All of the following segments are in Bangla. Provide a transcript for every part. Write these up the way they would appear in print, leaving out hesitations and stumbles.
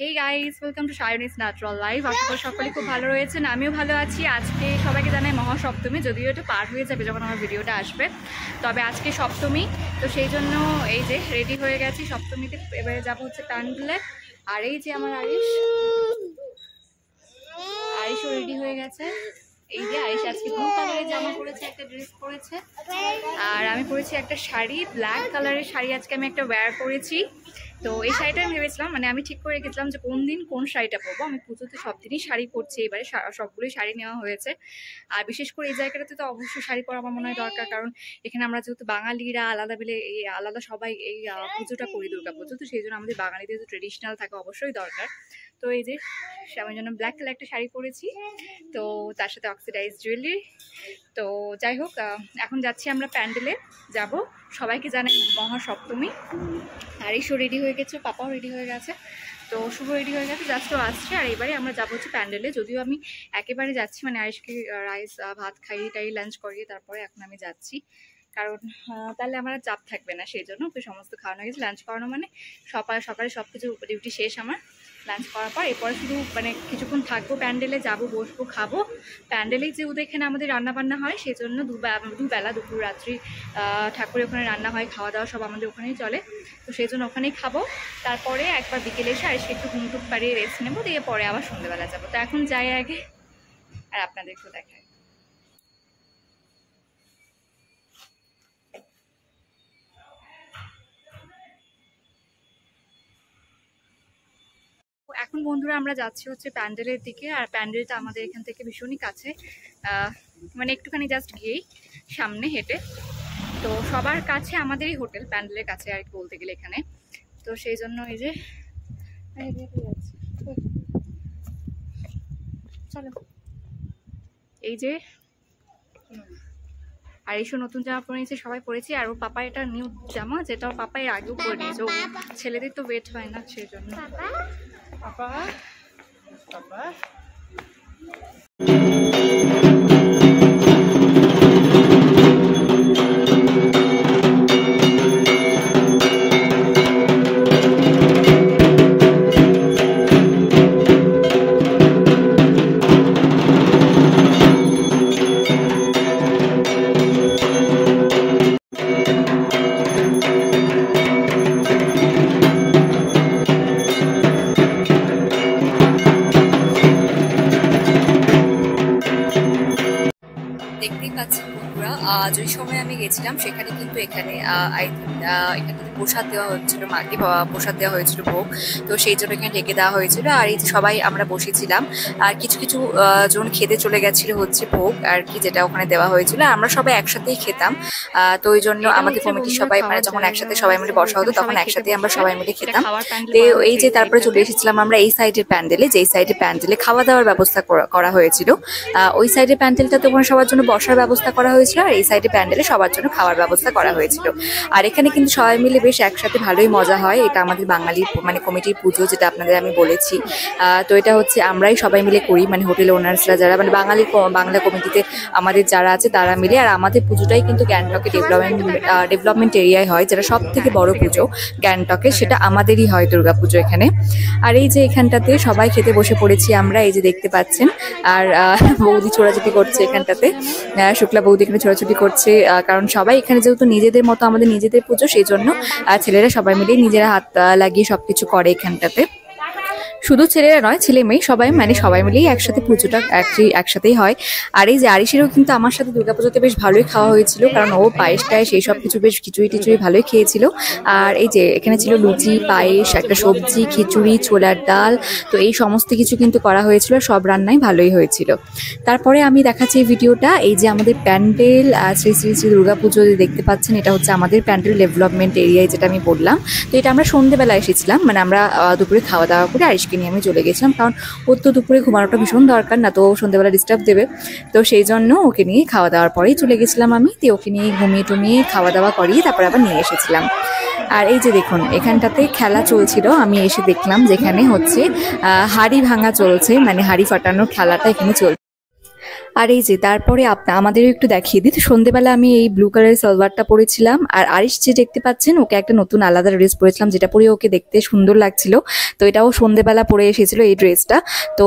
Hey guys, welcome to Shayoni's Natural Life. আশা করি সকলে খুব ভালো রয়েছেন, আমিও ভালো আছি। আজকে সবাইকে জানাই মহাসপ্তমী, যদিও এটা পার হয়ে যাবে যখন আমার ভিডিওটা আসবে, তবে আজকে সপ্তমী, তো সেই জন্য এই যে রেডি হয়ে গেছি। সপ্তমীতে এবারে যাবো হচ্ছে প্যান্ডেলে। আর এই যে আমার আরিশও রেডি হয়ে গেছে। এই যে আরিশ আজকে ব্লু কালারের জামা পরেছে, একটা ড্রেস পরেছে, আর আমি পরেছি একটা শাড়ি, ব্ল্যাক কালারের শাড়ি আজকে আমি একটা ওয়্যার করেছি। তো এই শাড়িটা আমি ভেবেছিলাম, মানে আমি ঠিক করে রেখেছিলাম যে কোন দিন কোন শাড়িটা পরবো। আমি পুজোতে সব দিনই শাড়ি পরছি, এবারে সবগুলোই শাড়ি নেওয়া হয়েছে। আর বিশেষ করে এই জায়গাটাতে তো অবশ্যই শাড়ি পরা আমার মনে হয় দরকার, কারণ এখানে আমরা যেহেতু বাঙালিরা আলাদা মিলে এই আলাদা সবাই এই পুজোটা করি, দুর্গা পুজো, তো সেই জন্য আমাদের বাঙালিদের তো ট্রেডিশনাল থাকা অবশ্যই দরকার। তো এই যে আমার জন্য ব্ল্যাক কালার একটা শাড়ি পরেছি, তো তার সাথে অক্সিডাইজ জুয়েলারি। তো যাই হোক, এখন যাচ্ছি আমরা প্যান্ডেলে যাব। সবাইকে জানাই মহাসপ্তমী। আরিশও রেডি হয়ে গেছে, পাপাও রেডি হয়ে গেছে, তো শুভ রেডি হয়ে গেছে, জাস্টও আসছে। আর এবারে আমরা যাবো হচ্ছে প্যান্ডেলে, যদিও আমি একেবারে যাচ্ছি, মানে আরিশকে রাইস ভাত খাইয়ে লাঞ্চ করিয়ে তারপরে এখন আমি যাচ্ছি, কারণ তাহলে আমার চাপ থাকবে না, সেই জন্য ওকে সমস্ত খাওয়ানো গেছে। লাঞ্চ করানো মানে সকালে সব কিছু ডিউটি শেষ আমার। লাঞ্চ করার পর এরপরে শুধু মানে কিছুক্ষণ থাকবো প্যান্ডেলে, যাবো, বসবো, খাবো। প্যান্ডেলেই যেহেতু এখানে আমাদের রান্নাবান্না হয়, সেই জন্য দুবেলা দুপুর রাত্রি ঠাকুরের ওখানে রান্না হয়, খাওয়া দাওয়া সব আমাদের ওখানেই চলে, তো সেই জন্য ওখানেই খাবো। তারপরে একবার বিকেলে এসে আর একটু ঘুমটুক পাড়িয়ে রেস্ট নেবো, দিয়ে পরে আবার সন্ধ্যেবেলা যাবো। তো এখন যাই আগে, আর আপনাদেরকেও দেখায়। এখন বন্ধুরা আমরা যাচ্ছি হচ্ছে প্যান্ডেলের দিকে। আর প্যান্ডেলটা আমাদের এখান থেকে ভীষণই কাছে, মানে একটুখানি জাস্ট গিয়েই সামনে হেঁটে। তো সবার কাছে আমাদেরই হোটেল, প্যান্ডেলের কাছে আর কি বলতে গেলে এখানে। তো সেই জন্য এই যে চলো, এই যে আরিশও নতুন জামা পরে নিয়েছে, সবাই পরেছি। আর ওর পাপা এটা নিউ জামা, যেটা ওর পাপা এর আগেও পরে নিয়েছে। ও ছেলেদের তো ওয়েট হয় না, সেই জন্য। পাপা পাপা দেখতেই পাচ্ছেন বন্ধুরা, যে সময় আমি গেছিলাম সেখানে কিন্তু এখানে প্রসাদ দেওয়া হচ্ছিল, মাকে প্রসাদ দেওয়া হয়েছিল, ভোগ, তো সেই জন্য এখানে ঢেকে দেওয়া হয়েছিল। আর এই যে সবাই আমরা বসেছিলাম, আর কিছু কিছু জন খেতে চলে গেছিল হচ্ছে ভোগ আর কি, যেটা ওখানে দেওয়া হয়েছিল। আমরা সবাই একসাথেই খেতাম, তো ওই জন্য আমাদের কমিটির সবাই, মানে যখন একসাথে সবাই মিলে বসা হতো তখন একসাথে আমরা সবাই মিলে খেতাম। তো এই যে তারপরে চলে এসেছিলাম আমরা এই সাইডের প্যান্ডেলে, যেই সাইডের প্যান্ডেলে খাওয়া দাওয়ার ব্যবস্থা করা হয়েছিল। ওই সাইডের প্যান্ডেলটা তো ওখানে সবার জন্য বসার ব্যবস্থা করা হয়েছিল, আর এই সাইডে প্যান্ডেলে সবার জন্য খাওয়ার ব্যবস্থা করা হয়েছিল। আর এখানে কিন্তু সবাই মিলে বেশ একসাথে ভালোই মজা হয়। এটা আমাদের বাঙালি মানে কমিটির পুজো, যেটা আপনাদের আমি বলেছি। তো এটা হচ্ছে আমরাই সবাই মিলে করি, মানে হোটেল ওনার্সরা যারা, মানে বাংলা কমিটিতে আমাদের যারা আছে তারা মিলে। আর আমাদের পুজোটাই কিন্তু গ্যাংটকে ডেভেলপমেন্ট এরিয়ায় হয়, যেটা সব থেকে বড় পুজো গ্যাংটকে, সেটা আমাদেরই হয় দুর্গা পুজো এখানে। আর এই যে এখানটাতে সবাই খেতে বসে পড়েছি আমরা, এই যে দেখতে পাচ্ছেন। আর বৌদি ছোড়াছুটি করছে এখানটাতে, শুক্লা বৌদি এখানে ছোড়াছুটি করছে, কারণ সবাই এখানে যেহেতু নিজেদের মতো আমাদের নিজেদের পুজো, সেই জন্য ছেলেরা সবাই মিলে নিজেরা হাত লাগিয়ে সবকিছু করে এখানটাতে। শুধু ছেলেরা নয়, ছেলে মেয়ে সবাই, মানে সবাই মিলেই একসাথে পুজোটা একসাথেই হয়। আর এই যে আরিশেরও কিন্তু আমার সাথে দুর্গাপুজোতে বেশ ভালোই খাওয়া হয়েছিল, কারণ ও পায়েস টায়েস এই সব কিছু বেশ খিচুড়ি ভালোই খেয়েছিল। আর এই যে এখানে ছিল লুচি, পায়েস, একটা সবজি, খিচুড়ি, ছোলার ডাল, তো এই সমস্ত কিছু কিন্তু করা হয়েছিল, সব রান্নাই ভালোই হয়েছিল। তারপরে আমি দেখাচ্ছি এই ভিডিওটা, এই যে আমাদের প্যান্ডেল শ্রী শ্রী শ্রী দুর্গাপুজো দেখতে পাচ্ছেন, এটা হচ্ছে আমাদের প্যান্ডেল ডেভেলপমেন্ট এরিয়ায়, যেটা আমি বললাম। তো এটা আমরা সন্ধ্যেবেলা এসেছিলাম, মানে আমরা দুপুরে খাওয়া দাওয়া করে আরিশকে নিয়ে আমি চলে গেছিলাম, কারণ ওর তো দুপুরে ঘুমানোটা ভীষণ দরকার, না তো সন্ধ্যেবেলা ডিস্টার্ব দেবে, তো সেই জন্য ওকে নিয়ে খাওয়া দাওয়ার পরেই চলে গেছিলাম আমি। তো ওকে নিয়ে ঘুমিয়ে টুমিয়ে খাওয়া দাওয়া করিয়ে তারপরে আবার নিয়ে এসেছিলাম। আর এই যে দেখুন এখানটাতে খেলা চলছিল, আমি এসে দেখলাম যেখানে হচ্ছে হাড়ি ভাঙা চলছে, মানে হাড়ি ফাটানোর খেলাটা এখানে চলছে। আর এই যে তারপরে আমাদেরও একটু দেখিয়ে দিই। তো সন্ধ্যেবেলা আমি এই ব্লু কালারের সালোয়ারটা পরেছিলাম, আর আরিশ যে দেখতে পাচ্ছেন ওকে একটা নতুন আলাদা ড্রেস পরেছিলাম, যেটা পরে ওকে দেখতে সুন্দর লাগছিল। তো এটাও সন্ধ্যেবেলা পরে এসেছিল এই ড্রেসটা। তো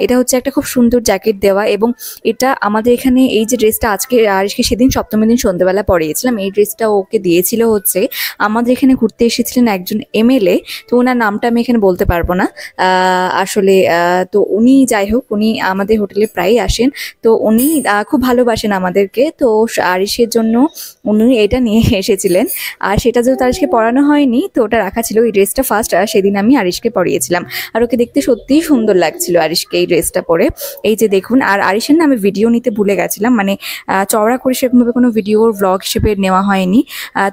এটা হচ্ছে একটা খুব সুন্দর জ্যাকেট দেওয়া, এবং এটা আমাদের এখানে এই যে ড্রেসটা আজকে আরিশকে সেদিন সপ্তমীর দিন সন্ধ্যেবেলা পরিয়েছিলাম। এই ড্রেসটা ওকে দিয়েছিল হচ্ছে আমাদের এখানে ঘুরতে এসেছিলেন একজন এমএলএ। তো ওনার নামটা আমি এখানে বলতে পারবো না আসলে। তো উনি যাই হোক, উনি আমাদের হোটেলে প্রায়ই আসেন। তো উনি খুব ভালোবাসেন আমাদেরকে। তো আরিশের জন্য উনি এটা নিয়ে এসেছিলেন, আর সেটা যেহেতু আরিশকে পরানো হয়নি তো ওটা রাখা ছিল। এই ড্রেসটা ফার্স্ট সেদিন আমি আরিশকে পরিয়েছিলাম, আর ওকে দেখতে সত্যিই সুন্দর লাগছিল আরিশকে এই ড্রেসটা পরে। এই যে দেখুন, আর আরিশের না আমি ভিডিও নিতে ভুলে গেছিলাম, মানে চওড়া করে সেরকমভাবে কোনো ভিডিও ব্লগ হিসেবে নেওয়া হয়নি।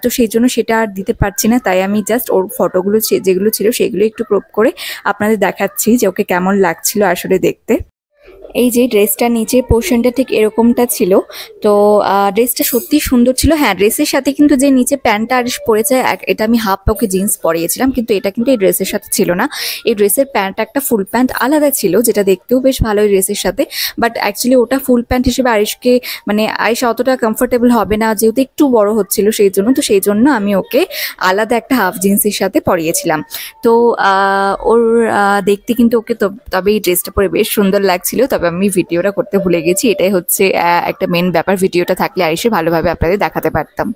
তো সেই জন্য সেটা আর দিতে পারছি না, তাই আমি জাস্ট ওর ফটোগুলো যেগুলো ছিল সেগুলো একটু ক্রপ করে আপনাদের দেখাচ্ছি যে ওকে কেমন লাগছিল আসলে দেখতে। এই যে ড্রেসটা নিচে পোর্শনটা ঠিক এরকমটা ছিল। তো ড্রেসটা সত্যি সুন্দর ছিল। হ্যাঁ, ড্রেসের সাথে কিন্তু যে নিচে প্যান্টটা আরিশ পরেছে এটা আমি হাফ ওকে জিন্স পরিয়েছিলাম, কিন্তু এটা কিন্তু এই ড্রেসের সাথে ছিল না। এই ড্রেসের প্যান্ট একটা ফুল প্যান্ট আলাদা ছিল, যেটা দেখতেও বেশ ভালো এই ড্রেসের সাথে। বাট অ্যাকচুয়ালি ওটা ফুল প্যান্ট হিসেবে আরিশকে, মানে আরিশ অতটা কমফোর্টেবল হবে না যেহেতু একটু বড় হচ্ছিল সেই জন্য। তো সেই জন্য আমি ওকে আলাদা একটা হাফ জিন্সের সাথে পরিয়েছিলাম। তো ওর দেখতে কিন্তু ওকে তবে এই ড্রেসটা পরে বেশ সুন্দর লাগছিল। তবে আমি ভিডিওটা করতে ভুলে গেছি, এটাই হচ্ছে একটা মেন ব্যাপার। ভিডিওটা থাকলে আরিশে ভালোভাবে আপনাদের দেখাতে পারতাম।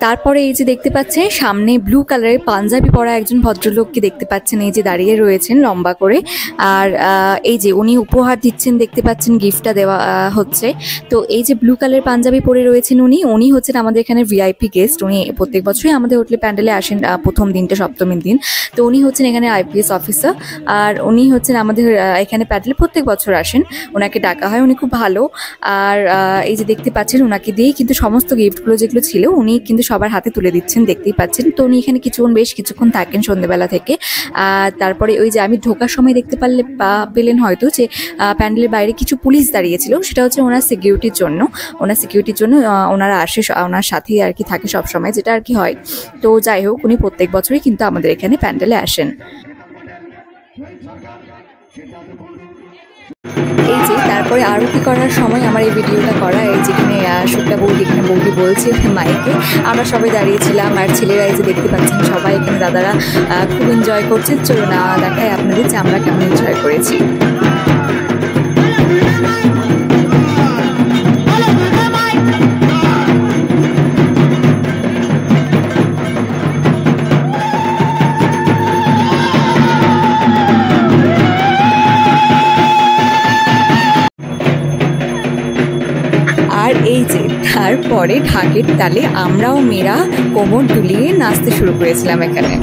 তারপরে এই যে দেখতে পাচ্ছেন সামনে ব্লু কালারের পাঞ্জাবি পরা একজন ভদ্রলোককে দেখতে পাচ্ছেন, এই যে দাঁড়িয়ে রয়েছেন লম্বা করে। আর এই যে উনি উপহার দিচ্ছেন, দেখতে পাচ্ছেন গিফটটা দেওয়া হচ্ছে। তো এই যে ব্লু কালারের পাঞ্জাবি পরে রয়েছেন উনি হচ্ছেন আমাদের এখানে ভিআইপি গেস্ট। উনি প্রত্যেক বছরই আমাদের হোটেলে প্যান্ডেলে আসেন প্রথম দিনটা, সপ্তমীর দিন। তো উনি হচ্ছেন এখানে আইপিএস অফিসার, আর উনি হচ্ছেন আমাদের এখানে প্যান্ডেলে প্রত্যেক বছর আসেন। ওনাকে ডাকা হয়, উনি খুব ভালো। আর এই যে দেখতে পাচ্ছেন ওনাকে দিয়েই কিন্তু সমস্ত গিফটগুলো যেগুলো ছিল উনি কিন্তু সবার হাতে তুলে দিচ্ছেন, দেখতেই পাচ্ছেন। তো উনি এখানে বেশ কিছুক্ষণ থাকেন সন্ধ্যেবেলা থেকে। তারপরে ওই যে আমি ঢোকার সময় দেখতে পেলেন হয়তো যে প্যান্ডেলের বাইরে কিছু পুলিশ দাঁড়িয়েছিল, সেটা হচ্ছে ওনার সিকিউরিটির জন্য। ওনারা আসে, ওনার সাথেই আর কি থাকে সব সময়, যেটা আর কি হয়। তো যাই হোক, উনি প্রত্যেক বছরই কিন্তু আমাদের এখানে প্যান্ডেলে আসেন। এই যে তারপরে আরতি করার সময় আমার এই ভিডিওটা করা, এই যেখানে শুক্লা বৌদি, এখানে বৌদি বলছে মাইকে, আমরা সবাই দাঁড়িয়েছিলাম। আর ছেলেরা এই যে দেখতে পাচ্ছেন সবাই এখানে, দাদারা খুব এনজয় করছে। চলুন দেখাই আপনাদের যে আমরা কেমন এনজয় করেছি। আর এই যে তারপরে ঢাকের তালে আমরাও মেয়েরা কোমর দুলিয়ে নাচতে শুরু করেছিলাম এখানে।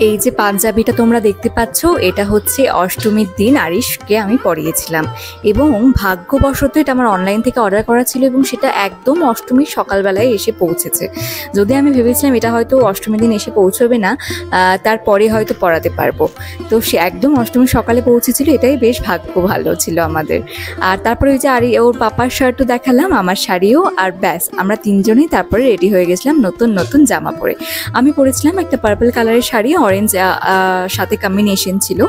এই যে পাঞ্জাবিটা তোমরা দেখতে পাচ্ছ, এটা হচ্ছে অষ্টমীর দিন আরিশকে আমি পরিয়েছিলাম, এবং ভাগ্যবশত এটা আমার অনলাইন থেকে অর্ডার করা ছিল, এবং সেটা একদম অষ্টমীর সকালবেলায় এসে পৌঁছেছে। যদি আমি ভেবেছিলাম এটা হয়তো অষ্টমীর দিন এসে পৌঁছবে না, তারপরে হয়তো পরাতে পারবো, তো সে একদম অষ্টমীর সকালে পৌঁছেছিল। এটাই বেশ ভাগ্য ভালো ছিল আমাদের। আর তারপরে ওই যে ওর পাপার শার্টও দেখালাম, আমার শাড়িও, আর ব্যাস আমরা তিনজনেই তারপরে রেডি হয়ে গেছিলাম নতুন নতুন জামা পরে। আমি পরেছিলাম একটা পার্পল কালারের শাড়ি, অরেঞ্জ সাথে কম্বিনেশন ছিল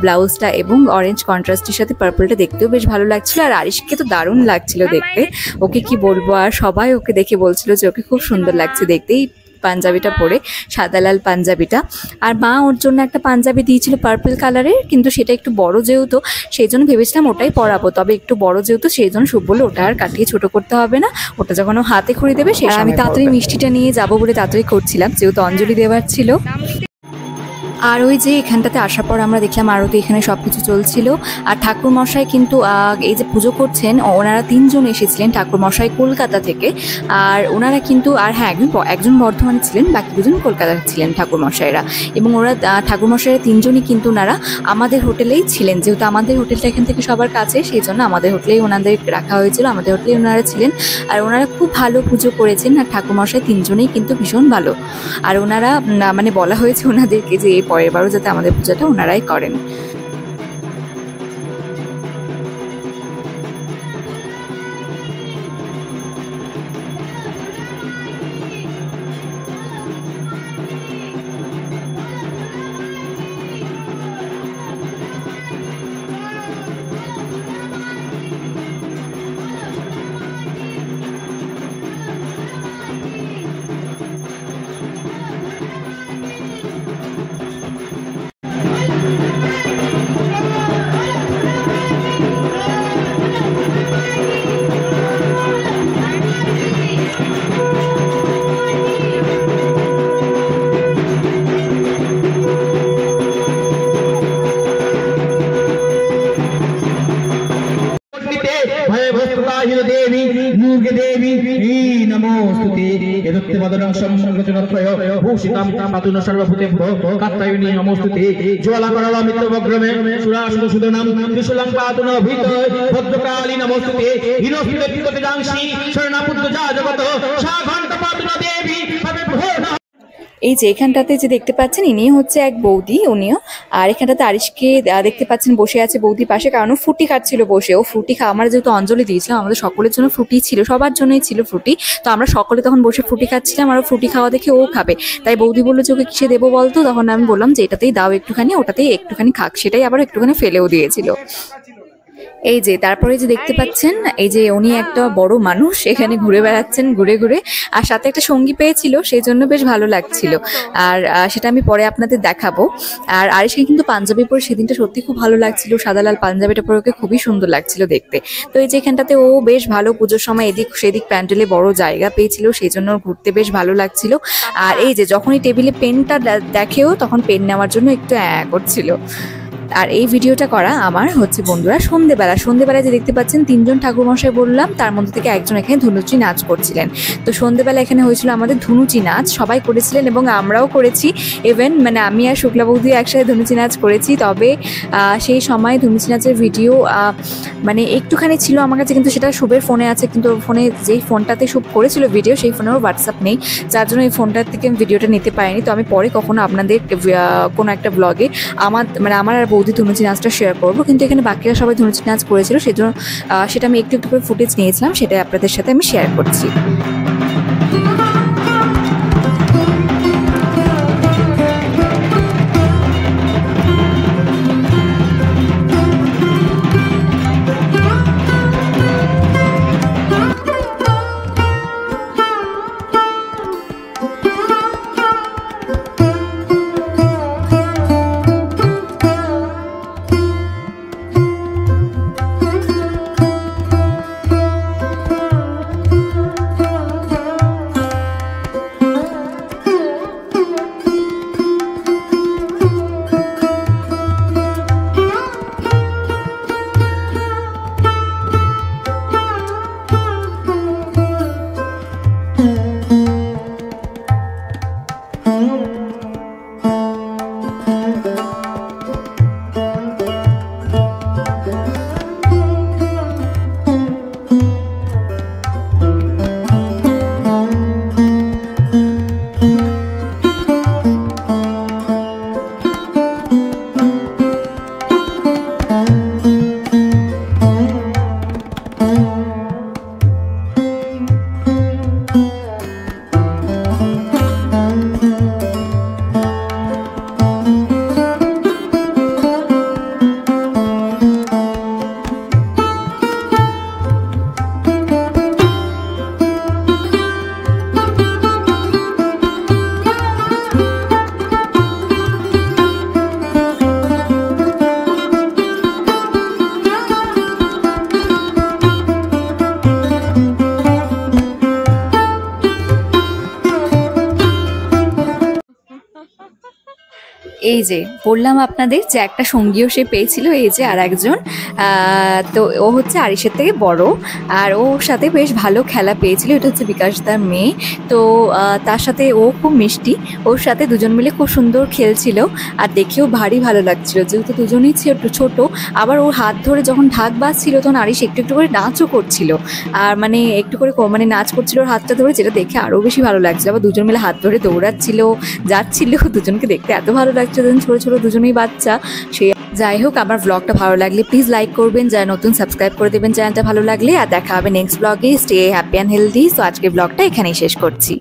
ব্লাউজটা, এবং অরেঞ্জ কন্ট্রাস্টের সাথে পার্পলটা দেখতেও বেশ ভালো লাগছিল। আর আরিশকে তো দারুণ লাগছিল দেখতে, ওকে কি বলবো, আর সবাই ওকে দেখে বলছিল যে ওকে খুব সুন্দর লাগছে দেখতেই পাঞ্জাবিটা পরে, সাদা লাল পাঞ্জাবিটা। আর মা ওর জন্য একটা পাঞ্জাবি দিয়েছিল পার্পল কালারের, কিন্তু সেটা একটু বড় যেহেতু সেই জন্য ভেবেছিলাম ওটাই পরাবো, তবে একটু বড় যেহেতু সেই জন্য শুভ বললো ওটা আর কাটিয়ে ছোট করতে হবে না, ওটা যখন ও হাতে খড়ি দেবে সেই আমি তাড়াতাড়ি মিষ্টিটা নিয়ে যাবো বলে তাড়াতাড়ি করছিলাম, যেহেতু অঞ্জলি দেওয়ার ছিল। আর ওই যে এখানটাতে আসার পর আমরা দেখলাম আরও তো এখানে সব কিছু চলছিল। আর ঠাকুরমশাই কিন্তু এই যে পুজো করছেন ওনারা 3 জন এসেছিলেন ঠাকুরমশাই কলকাতা থেকে। আর ওনারা কিন্তু আর হ্যাঁ একজন বর্ধমানে ছিলেন, বাকি 2জন কলকাতায় ছিলেন ঠাকুরমশাইরা। এবং ওরা ঠাকুরমশাইরা 3 জনই কিন্তু ওনারা আমাদের হোটেলেই ছিলেন, যেহেতু আমাদের হোটেলটা এখান থেকে সবার কাছে, সেই জন্য আমাদের হোটেলেই ওনাদের রাখা হয়েছিল, আমাদের হোটেলেই ওনারা ছিলেন। আর ওনারা খুব ভালো পুজো করেছেন, আর ঠাকুরমশাই 3 জনেই কিন্তু ভীষণ ভালো। আর ওনারা মানে বলা হয়েছে ওনাদেরকে যে পরের বারও যাতে আমাদের পূজাটা ওনারাই করেন। देवी मूर्ग देवी नमोस्तुते यदुत्तमदनं संसर्गजनत्रय भूषितां पातुन सर्वभूतेभ्यो कात्यायनी नमोस्तुते ज्वालाकरामित्यवग्रमे सुरासुरसुदनं त्रिशूलं पातुन भीतय भद्रकाली नमोस्तुते हिनोस्तुते पितजांसि शरणापुत्रजा जगत साघण्ट पातुन देवी अविभो। এই যে এখানটাতে যে দেখতে পাচ্ছেন ইনি হচ্ছে এক বৌদি, উনিও। আর এখানটাতে আরিশকে দেখতে পাচ্ছেন বসে আছে বৌদির পাশে, কারণ ও ফ্রুটি খাচ্ছিল বসে। ও ফ্রুটি আমরা যেহেতু অঞ্জলি দিয়েছিলাম, আমাদের সকলের জন্য ফ্রুটি ছিল, সবার জন্যই ছিল ফ্রুটি, তো আমরা সকলে তখন বসে ফ্রুটি খাচ্ছিলাম। আর ফ্রুটি খাওয়া দেখে ও খাবে, তাই বৌদি বললো যে ওকে কিসে দেবো বলতো, তখন আমি বললাম যে এটাতেই দাও একটুখানি, ওটাতেই একটুখানি খাক, সেটাই আবার একটুখানি ফেলেও দিয়েছিল। এই যে তারপরে যে দেখতে পাচ্ছেন এই যে উনি একটা বড় মানুষ এখানে ঘুরে বেড়াচ্ছেন ঘুরে ঘুরে, আর সাথে একটা সঙ্গী পেয়েছিল, সেই জন্য বেশ ভালো লাগছিল। আর সেটা আমি পরে আপনাদের দেখাবো। আর আরিশকে কিন্তু পাঞ্জাবি পরে সেদিনটা সত্যি খুব ভালো লাগছিল, সাদা লাল পাঞ্জাবিটা পরে ওকে খুবই সুন্দর লাগছিল দেখতে। তো এই যে এখানটাতে ও বেশ ভালো পুজোর সময় এদিক সেদিক প্যান্ডেলে বড় জায়গা পেয়েছিল, সেই জন্য ঘুরতে বেশ ভালো লাগছিল। আর এই যে যখনই টেবিলে পেনটা দেখেও তখন পেন নেওয়ার জন্য একটু করছিল। আর এই ভিডিওটা করা আমার হচ্ছে বন্ধুরা সন্ধেবেলায় যে দেখতে পাচ্ছেন 3 জন ঠাকুরমশাই বললাম, তার মধ্যে থেকে একজন এখানে ধুনুচি নাচ করছিলেন। তো সন্ধেবেলা এখানে হয়েছিল আমাদের ধুনুচি নাচ, সবাই করেছিলেন এবং আমরাও করেছি। ইভেন মানে আমি আর শুক্লা বৌদি একসাথে ধুনুচি নাচ করেছি। তবে সেই সময় ধুনুচি নাচের ভিডিও মানে একটুখানি ছিল আমার কাছে, কিন্তু সেটা শুভের ফোনে আছে, কিন্তু ওর ফোনে যেই ফোনটাতে শুভ করেছিল ভিডিও সেই ফোনে ওর হোয়াটসঅ্যাপ নেই, যার জন্য এই ফোনটার থেকে আমি ভিডিওটা নিতে পারিনি। তো আমি পরে কখনো আপনাদের কোনো একটা ব্লগে আমার আর বৌদি ধুনুচি নাচটা শেয়ার করবো। কিন্তু এখানে বাকিরা সবাই ধুনুচি নাচ করেছিল, সেজন্য সেটা আমি একটু একটু করে ফুটেজ নিয়েছিলাম, সেটাই আপনাদের সাথে আমি শেয়ার করছি। এই যে বললাম আপনাদের যে একটা সঙ্গীও সে পেয়েছিল, এই যে আর একজন। তো ও হচ্ছে আরিশের থেকে বড়, আর ওর সাথে বেশ ভালো খেলা পেয়েছিল। এটা হচ্ছে বিকাশ দার মেয়ে। তো তার সাথে ও খুব মিষ্টি, ওর সাথে দুজন মিলে খুব সুন্দর খেলছিল, আর দেখেও ভারী ভালো লাগছিল যেহেতু দুজনেই ছোট। আবার ওর হাত ধরে যখন ঢাক বাজছিল তখন আরিশ একটু একটু করে নাচও করছিল, আর মানে একটু করে মানে নাচ করছিল ওর হাতটা ধরে, যেটা দেখে আরও বেশি ভালো লাগছিল। আবার দুজন মিলে হাত ধরে দৌড়াচ্ছিল, যাচ্ছিল, দুজনকে দেখতে এত ভালো লাগছে, দুজন ছোটো ছোটো দুজনেই বাচ্চা। সে যাই হোক, আমার ব্লগটা ভালো লাগলে প্লিজ লাইক করবেন, যারা নতুন সাবস্ক্রাইব করে দেবেন চ্যানেলটা ভালো লাগলে। আর দেখা হবে নেক্সট ব্লগে। Stay happy and healthy. So আজকের ব্লগটা এখানেই শেষ করছি।